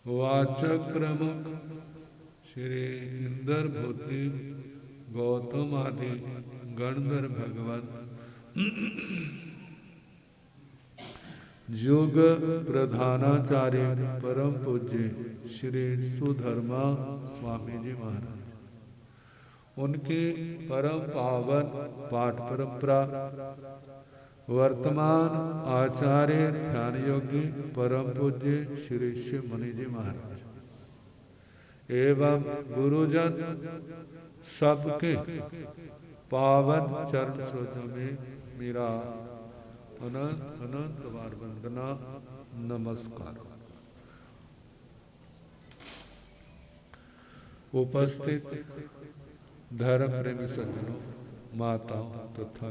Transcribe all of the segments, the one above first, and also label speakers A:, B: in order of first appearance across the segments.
A: वाचक प्रमुख श्री इंद्र भूति गौतम आदि गणधर भगवत युग प्रधानाचार्य परम पूज्य श्री सुधर्मा स्वामी जी महाराज, उनकी परम पावन पाठ परंपरा, वर्तमान आचार्य ध्यान योगी परम पूज्य श्री शिव मुनि जी महाराज एवं गुरुजन सबके पावन चरण स्रोतों में मेरा अनंत अनंत बार वंदना नमस्कार। उपस्थित धर्म प्रेमी सज्जनों, माताओं तथा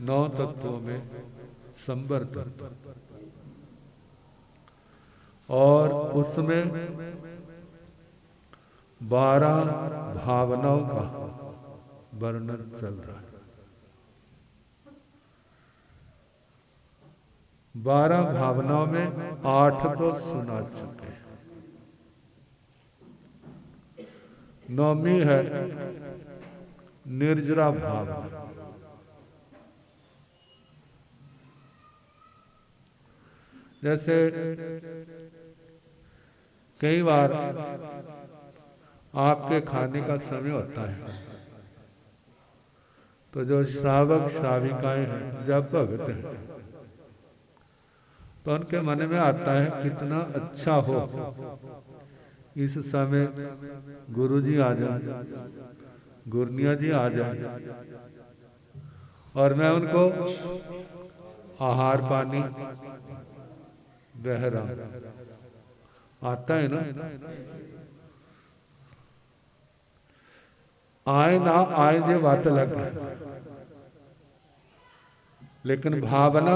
A: नौ तत्वों में संबर तत्व और उसमें 12 भावनाओं का वर्णन चल रहा है। 12 भावनाओं में 8 तो सुना चुके हैं। 9वीं है निर्जरा भावना। जैसे कई बार आपके खाने का समय होता है तो जो श्रावक श्राविकाएं हैं, जब भगत हैं, तो उनके मन में आता है कितना अच्छा हो इस समय गुरुजी आ जाए, गुरनिया जी आ जाए और मैं उनको आहार पानी बहरा आता है ना। आए ना आए जो बात अलग है, लेकिन भावना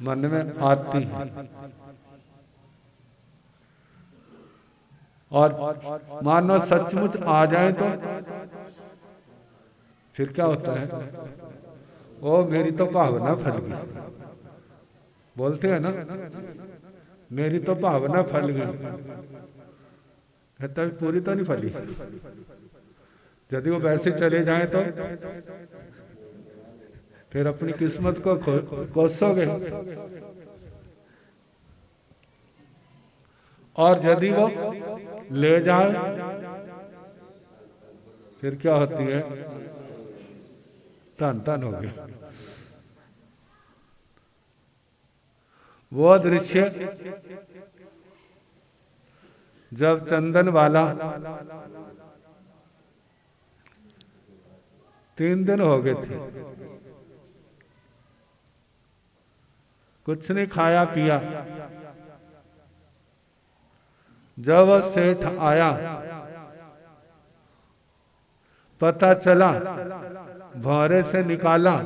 A: मन में आती है और मानो सचमुच आ जाए तो फिर क्या होता है, ओ मेरी तो भावना फल गई। बोलते हैं ना, मेरी तो भावना फल गई। कहता है पूरी तो नहीं फली। यदि वो वैसे चले जाएं तो फिर अपनी किस्मत को कोसोगे। और यदि वो ले जाए फिर क्या होती है, धन धन हो गया। वो दृश्य जब चंदन वाला 3 दिन हो गए थे, कुछ नहीं खाया पिया। जब सेठ आया, पता चला, भौरे से निकाला,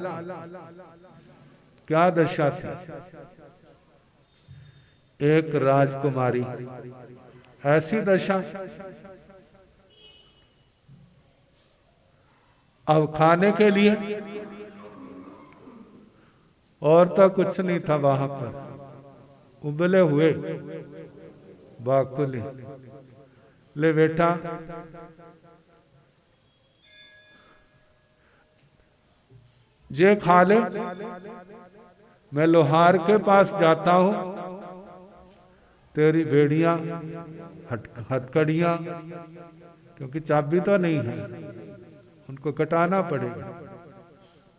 A: क्या दशा थी। एक राजकुमारी, ऐसी दशा। अब खाने के लिए और तो कुछ नहीं था वहां पर, उबले हुए बाकुले। ले बेटा, जे खा ले, मैं लोहार के पास जाता हूं, तेरी बेड़ियां हथकड़ियां, क्योंकि चाबी तो नहीं है, उनको कटाना पड़ेगा,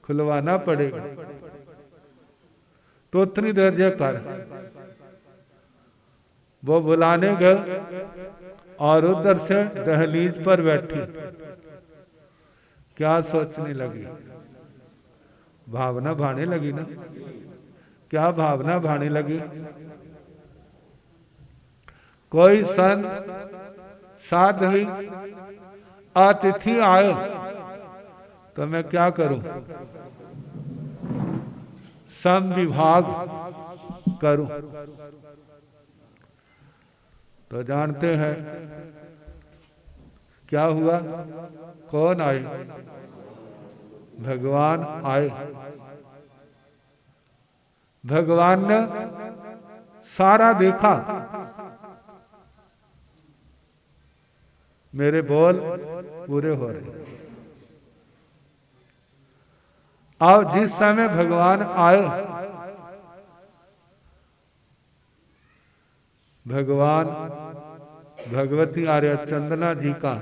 A: खुलवाना पड़ेगा। तो उतनी देर जे कर। वो बुलाने गए और उधर से दहलीज पर बैठी, क्या सोचने लगी, भावना भाने लगी ना। क्या भावना भाने लगी, कोई संत साध्वी अतिथि आए तो मैं क्या करूं, सम विभाग करूं। तो जानते हैं क्या हुआ, कौन आए, भगवान आए। भगवान ने सारा देखा, मेरे बोल पूरे हो रहे। अब जिस समय भगवान आए, भगवान भगवती आर्य चंदना जी का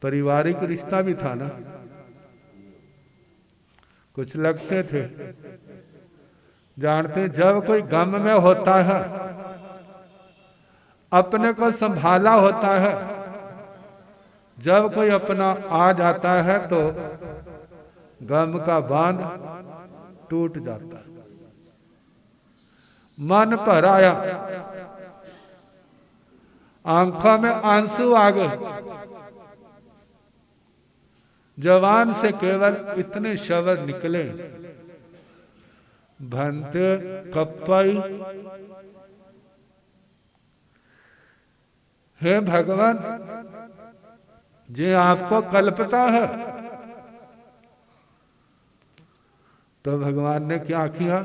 A: पारिवारिक रिश्ता भी था ना, कुछ लगते थे। जानते, जब कोई गम में होता है, अपने को संभाला होता है, जब कोई अपना आ जाता है तो गम का बांध टूट जाता है। मन पर आया, आंखों में आंसू आ गए। जवान से केवल इतने शब्द निकले, भंते कप्पई, हे भगवान, जे आपको कल्पता है। तो भगवान ने क्या किया,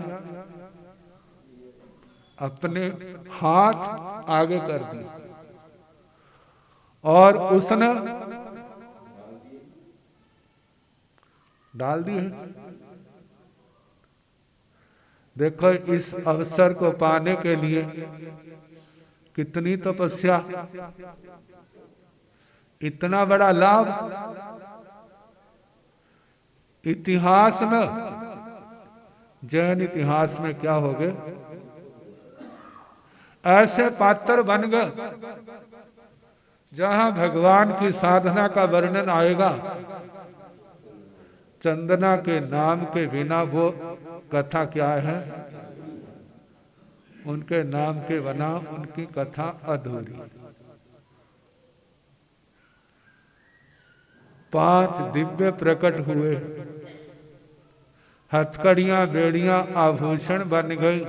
A: अपने हाथ आगे कर दिए और उसने डाल दिए। देखो, इस अवसर को पाने के लिए कितनी तपस्या, इतना बड़ा लाभ। इतिहास में, जैन इतिहास में क्या हो गए, ऐसे पात्र बन गए जहां भगवान की साधना का वर्णन आएगा, चंदना के नाम के बिना वो कथा क्या है, उनके नाम के बिना उनकी कथा अधूरी। 5 दिव्य प्रकट हुए, हथकड़ियां बेड़ियां आभूषण बन गई,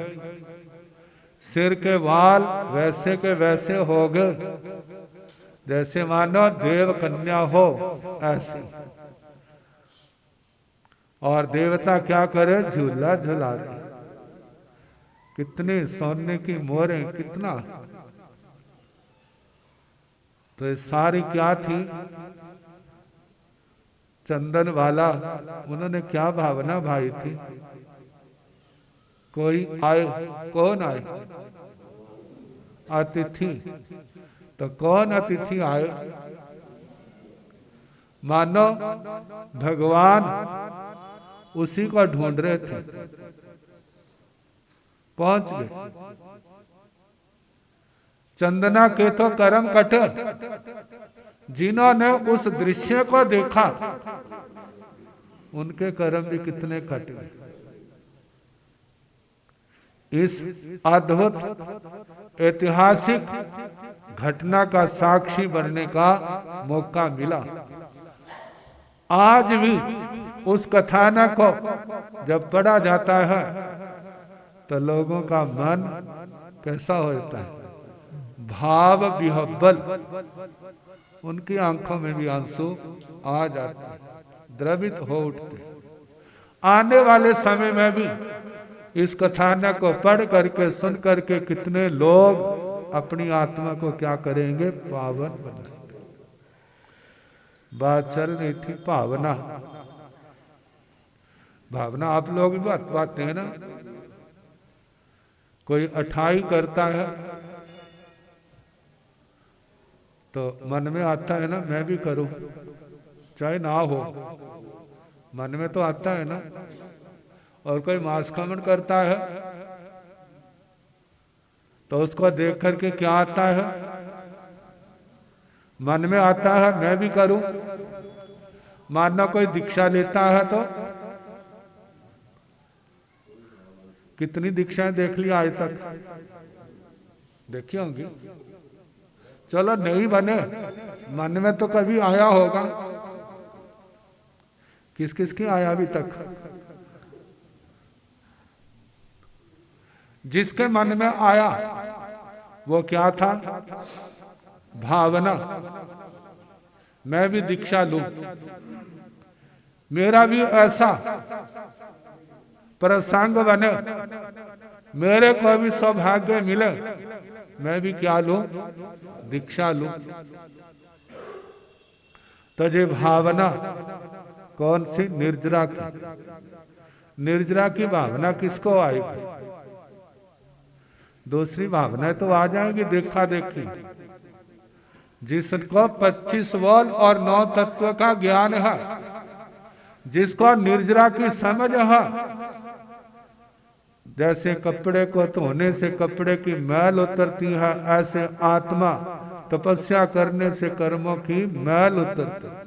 A: सिर के बाल वैसे के वैसे हो गए जैसे मानो देव कन्या हो, ऐसे। और देवता क्या करे, झूला झूला रहे। कितने सोने की मोहरें, कितना। तो ये सारी क्या थी, चंदन वाला, उन्होंने क्या भावना भाई थी। कोई आए, कौन आए, अतिथि। तो कौन अतिथि आए, मानो भगवान उसी को ढूंढ रहे थे, पहुंच गए। चंदना के तो कर्म कटे, जिन्होंने उस दृश्य को देखा उनके कर्म भी कितने कट गए। इस अद्भुत ऐतिहासिक घटना का साक्षी बनने का मौका मिला। आज भी उस कथानक को जब पढ़ा जाता है तो लोगों का मन कैसा होता है, भाव विह्वल, उनकी आंखों में भी आंसू आ जाते हैं, द्रवित हो उठते। आने वाले समय में भी इस कथानक को पढ़ करके, सुन करके कितने लोग अपनी आत्मा को क्या करेंगे, पावन बनाएंगे। बात चल रही थी भावना। भावना आप लोग भी बात पाते हैं ना, कोई अठाई करता है तो मन में आता है ना, मैं भी करूं, चाहे ना हो, मन में तो आता है ना। और कोई मांसखमन करता है तो उसको देख करके क्या आता है, मन में आता है मैं भी करूं। मानना कोई दीक्षा लेता है तो कितनी दीक्षाएं देख ली आज तक, देखी होंगी। चलो नहीं बने, मन में तो कभी आया होगा। किस किस की आया अभी तक? जिसके मन में आया वो क्या था, भावना, मैं भी दीक्षा लूं, मेरा भी ऐसा प्रसंग बने मेरे को भी सौभाग्य मिले, मैं भी क्या लूं, दीक्षा लूं। तो ये भावना कौन सी, निर्जरा की। निर्जरा की भावना किसको आएगी? दूसरी भावनाएं तो आ जाएंगी देखा देखी। जिसको 25 वोल और 9 तत्व का ज्ञान है, जिसको निर्जरा की समझ है, जैसे कपड़े को धोने से कपड़े की मैल उतरती है, ऐसे आत्मा तपस्या करने से कर्मों की मैल उतरती है।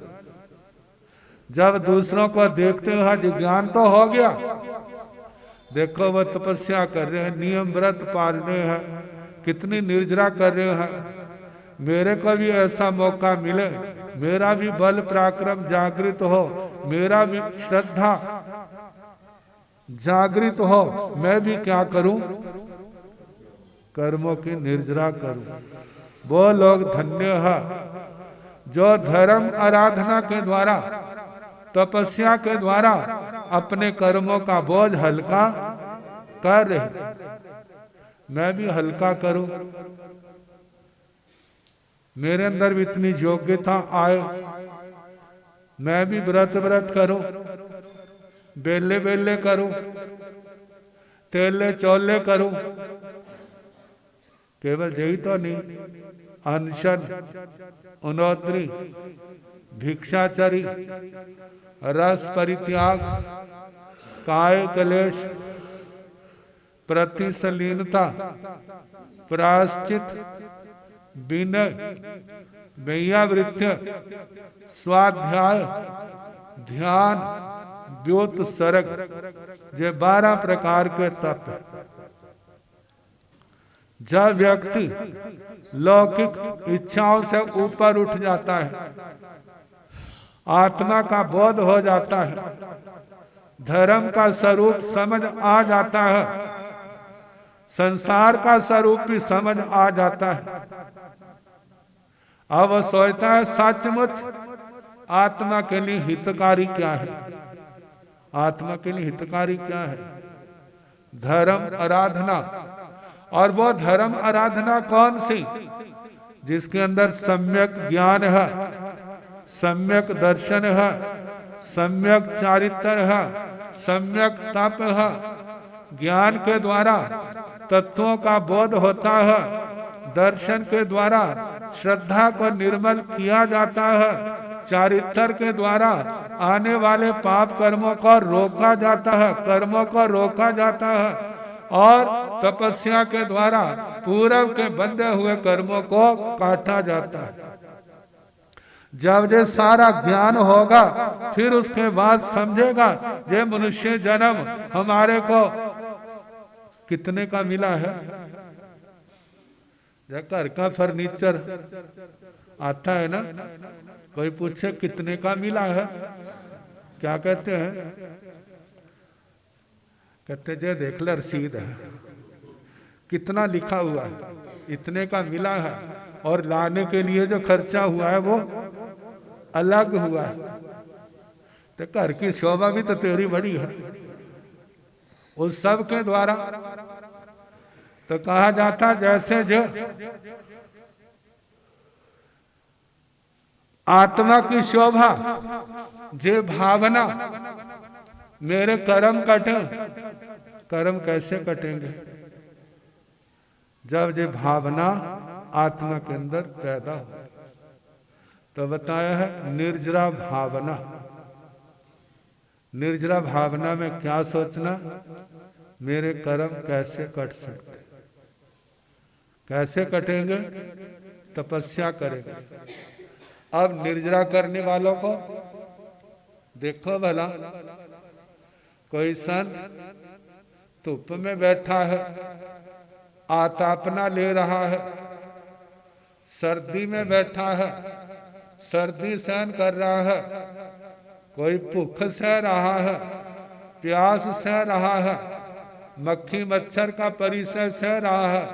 A: जब दूसरों को देखते हैं जो ज्ञान तो हो गया, देखो वह तपस्या कर रहे हैं, नियम व्रत पाल रहे हैं, कितनी निर्जरा कर रहे हैं। मेरे को भी ऐसा मौका मिले, मेरा भी बल पराक्रम जागृत हो, मेरा भी श्रद्धा जागृत हो, मैं भी क्या करूं, कर्मों की निर्जरा करूं। वो लोग धन्य है जो धर्म आराधना के द्वारा, तपस्या के द्वारा अपने कर्मों का बोझ हल्का कर रहे। मैं भी हल्का करूं, मेरे अंदर भी इतनी योग्यता आए, मैं भी व्रत करूं, बेले बेले करूं, तेले चौले करूं। केवल यही तो नहीं, अनशन, उनोत्री, भिक्षाचरी, रस परित्याग, काय कलेश, प्रतिसलीनता, प्रायश्चित, विनय, वैयावृत्य, स्वाध्याय, ध्यान, व्योत सरग, ये 12 प्रकार के तत्व। जब व्यक्ति लौकिक इच्छाओं से ऊपर उठ जाता है, आत्मा का बोध हो जाता है, धर्म का स्वरूप समझ आ जाता है, संसार का स्वरूप भी समझ आ जाता है, अब सोचता है सचमुच आत्मा के लिए हितकारी क्या है, आत्मा के लिए हितकारी क्या है, धर्म आराधना। और वो धर्म आराधना कौन सी, जिसके अंदर सम्यक ज्ञान है, सम्यक दर्शन है, सम्यक चारित्र है, सम्यक तप है। ज्ञान के द्वारा तत्वों का बोध होता है, दर्शन के द्वारा श्रद्धा को निर्मल किया जाता है, चारित्र के द्वारा आने वाले पाप कर्मों को रोका जाता है, कर्मों को रोका जाता है, और तपस्या के द्वारा पूर्व के बंधे हुए कर्मों को काटा जाता है। जब ये सारा ज्ञान होगा, फिर उसके बाद समझेगा ये मनुष्य जन्म हमारे को कितने का मिला है। जब घर का फर्नीचर आता है ना, कोई पूछे कितने का मिला है, क्या कहते हैं, कहते जे देख ले रसीद है, कितना लिखा हुआ है, इतने का मिला है, और लाने के लिए जो खर्चा हुआ है वो अलग हुआ है। तो घर की शोभा भी तो तेरी बड़ी है उस सब के द्वारा। तो कहा जाता जैसे जो आत्मा की शोभा, जे भावना, मेरे कर्म कटे, कर्म कैसे कटेंगे, जब ये भावना आत्मा के अंदर पैदा हो। तो बताया है निर्जरा भावना। निर्जरा भावना में क्या सोचना, मेरे कर्म कैसे कट सकते, कैसे कटेंगे, तपस्या करेंगे। अब निर्जरा करने वालों को देखो भला, कोई संत धूप में बैठा है, आतापना ले रहा है, सर्दी में बैठा है, सर्दी सहन कर रहा है, कोई भूख सह रहा है, प्यास सह रहा है, मक्खी मच्छर का परिसर सह रहा है,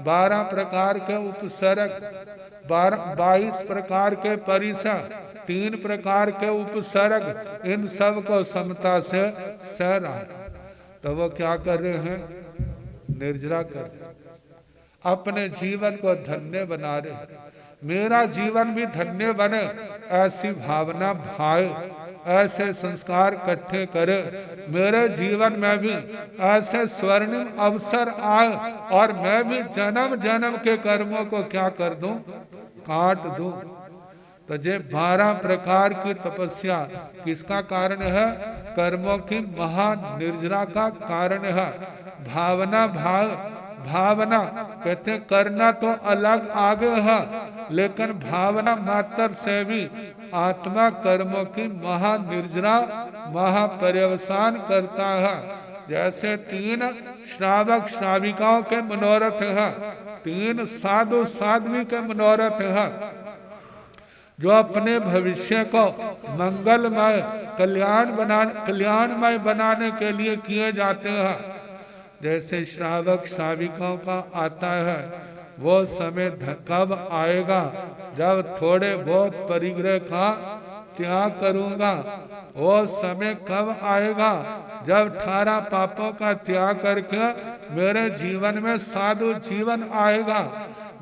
A: 12 प्रकार के उपसर्ग, 22 प्रकार के परिसर, 3 प्रकार के उपसर्ग, इन सब को समता से सह रहा है। तो वो क्या कर रहे हैं, निर्जरा कर, अपने जीवन को धन्य बना रहे, मेरा जीवन भी धन्य बने, ऐसी भावना भाए, ऐसे संस्कार इकट्ठे करे, मेरे जीवन में भी ऐसे स्वर्णिम अवसर आए और मैं भी जन्म जन्म के कर्मों को क्या कर दूं, काट दूं। तो ये 12 प्रकार की तपस्या किसका कारण है? कर्मों की महानिर्जरा का कारण है। भावना भावना कहते हैं करना तो अलग आगे है, लेकिन भावना मात्र से भी आत्मा कर्मों की महानिर्जरा महापर्यवसान करता है। जैसे 3 श्रावक श्राविकाओं के मनोरथ है, 3 साधु साध्वी के मनोरथ है, जो अपने भविष्य को मंगलमय कल्याणमय बनाने के लिए किए जाते हैं। जैसे श्रावक श्राविकाओं का आता है, वो समय कब आएगा जब थोड़े बहुत परिग्रह का त्याग करूंगा, वो समय कब आएगा जब 18 पापों का त्याग करके मेरे जीवन में साधु जीवन आएगा,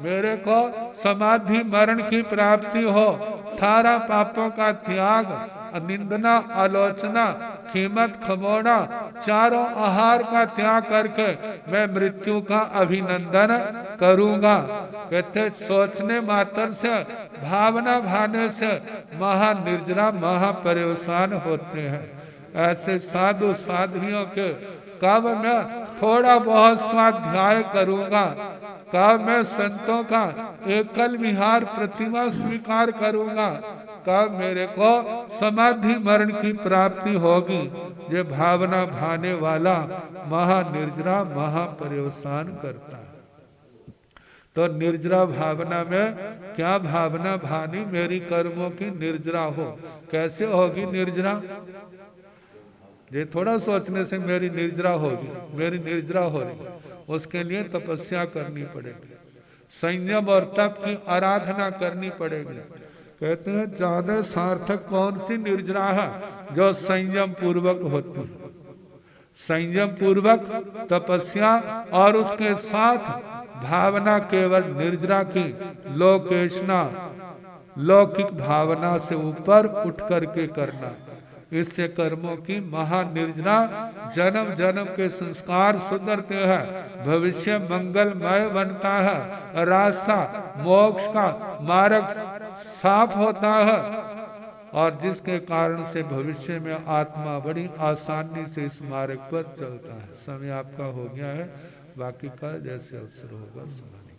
A: मेरे को समाधि मरण की प्राप्ति हो, 18 पापों का त्याग, निंदना आलोचना कीमत खमोना चारों आहार का त्याग करके मैं मृत्यु का अभिनंदन करूंगा। कहते सोचने मात्र से भावना भाने से महानिर्जरा महापर्यवसान होते हैं। ऐसे साधु साध्वियों के कब मैं थोड़ा बहुत स्वाध्याय करूंगा, कब मैं संतों का एकल विहार प्रतिमा स्वीकार करूंगा, कब मेरे को समाधि मरण की प्राप्ति होगी। ये भावना भाने वाला महानिर्जरा महापर्यवसान करता है। तो निर्जरा भावना में क्या भावना भानी? मेरी कर्मों की निर्जरा हो। कैसे होगी निर्जरा? ये थोड़ा सोचने से मेरी निर्जरा होगी, मेरी निर्जरा हो रही, उसके लिए तपस्या करनी पड़ेगी, संयम और तप की आराधना करनी पड़ेगी। कहते हैं ज्यादा सार्थक कौन सी निर्जरा है? जो संयम पूर्वक होती है। संयम पूर्वक तपस्या और उसके साथ भावना केवल निर्जरा की लोकेशना लौकिक भावना से ऊपर उठ करके करना। इससे कर्मों की महानिर्जरा जन्म जन्म के संस्कार सुधरते हैं, भविष्य मंगलमय बनता है, रास्ता मोक्ष का मार्ग साफ होता है, और जिसके कारण से भविष्य में आत्मा बड़ी आसानी से इस मार्ग पर चलता है। समय आपका हो गया है, बाकी का जैसे अवसर होगा सुनाइए।